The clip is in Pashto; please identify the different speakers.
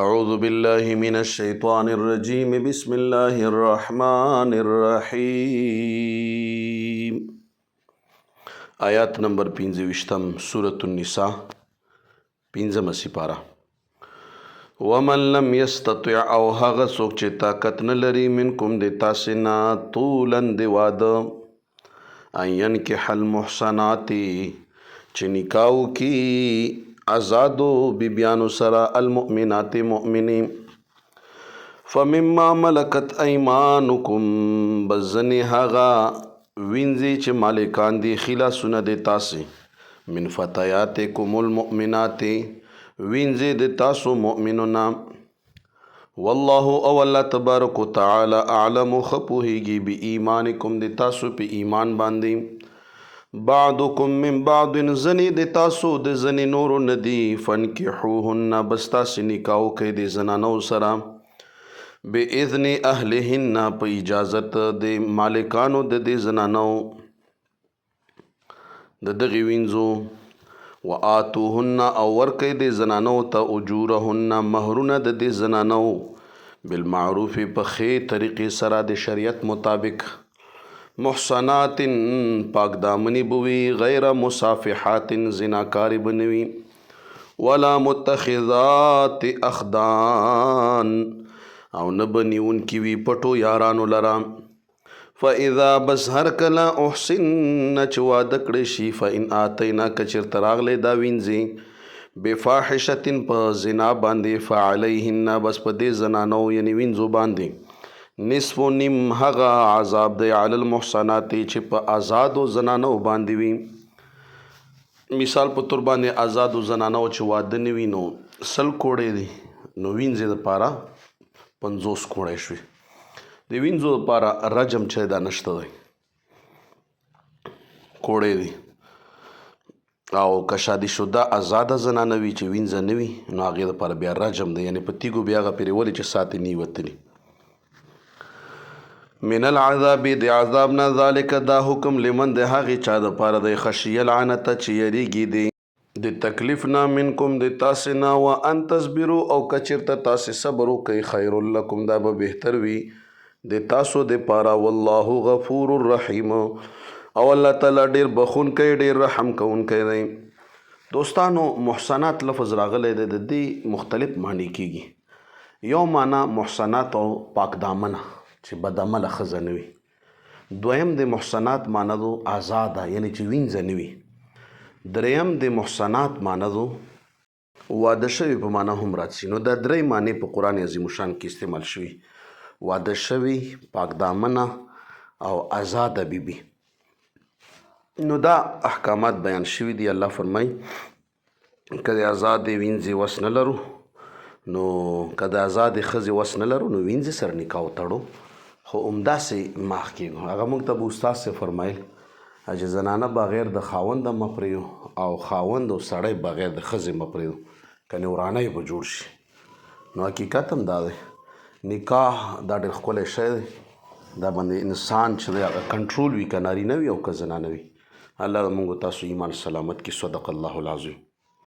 Speaker 1: أعوذ بالله من الشيطان الرجيم بسم الله الرحمن الرحيم آیات نمبر 15 سورة النساء 15 سپارہ ومن لم يستطع او هغه څوک چې طاقت نه لري منکم د تاسې نه طولا د واده ان ينکح المحصنات چې نکاو کی آزادو بیبیانو سره المؤمنات مؤمنین فمما ملکت ایمانکم بزنی هغه وینځي چې مالکان دي خلاصونه د تاسې من فتياتکم المؤمنات وینځي د تاسو مؤمنونه والله او الله تبارک وتعالى اعلم خپوهیږي بی ایمانکم د تاسو په ایمان باندې بعضکم من بعض زنی د تاسو د زنی نورو ندی فنکحوهن بس تاسې نکاح کوئ د زنانو سره باذن اهلهن په اجازت د مالکانو د دې زنانو د دغې وینځو وآتوهن او ورکئ د زنانو ته اجورهن مهرونه د دې زنانو بالمعروف په ښې طریقې سره د شریعت مطابق محصنات پاک دامنی بوی غیر مصافحات زناکاری بنوی ولا متخذات اخدان او نبنیون کی وی پټو یارانو لرا فاذا بس هر کلا احسن چواده کړي شي فان اتینا کچر تراغله دا وینځي بفاحشه په زنا باندې فعليهن بس په دې زنانو یعنی وینځو باندې نصف نیم هغه عذاب دی علی المحصنات چې په آزادو زنانو باندې وي مثال په تور باندې آزادو زنانو چې واده نه وي نو 100 کوړې دي نو وینځي دپاره 50 کوړې شوي د وینځو دپاره رجم چې دا نشته دی کوړې دي او که شادي شده آزاده زنانه وي چې وینځه نه وي نو هغې دپاره بیا رجم دی یعنې په تیږو بیا هغه پرې ولې چې ساتې نه وتلي من العذاب د عذاب نه ذالک دا حکم لمن د هغې چا دپاره دی خشیه العنته چې یریږي دی د تکلیف نه منکم د تاسې نه و ان تصبرو او که چېرته تاسې صبر وکئ خیر لکم دا به بهتر وي د تاسو دپاره والله غفور الرحیم او الله تعالی ډېر بخونکی ډېر رحم کوونکی دی دوستانو محسنات لفظ راغلی دی د دې مختلف معنی کیږي یو معنی محسنات او پاک دامنه چې بدعمله ښځه نه وي دویم د محسنات معنی دو آزاده یعنی چې وینځه نه وي دریم د محسنات معنی دو واده شوي په معنی هم راځي نو دا درې معنی په قرآن عظیم الشان کې استعمال شوي واده شوي پاک دامنه او آزاده بیبي نو دا احکامات بیان شوي دي الله فرمایي که د آزادې وینځې وس نه لرو نو که د آزادې ښځې وس نه لرو نو وینځې سره نکاح وتړو خو همداسې مخ کېږو هغه موږ ته به استاد صاحب فرمایل چې زنانه بغیر د خاونده مه پرېږدو او خاوند او سړی بغیر د ښځې مه پرېږدو کنې ورانی به جوړ شي نو حقیقت هم دا دی نکاح دا ډېر ښکلی شی دی دا باندې انسان چې دی هغه کنټرول وي که نارینه وي او که زنانه وي الله موږ تاسو ایمان سلامت کړي صدق الله العظیم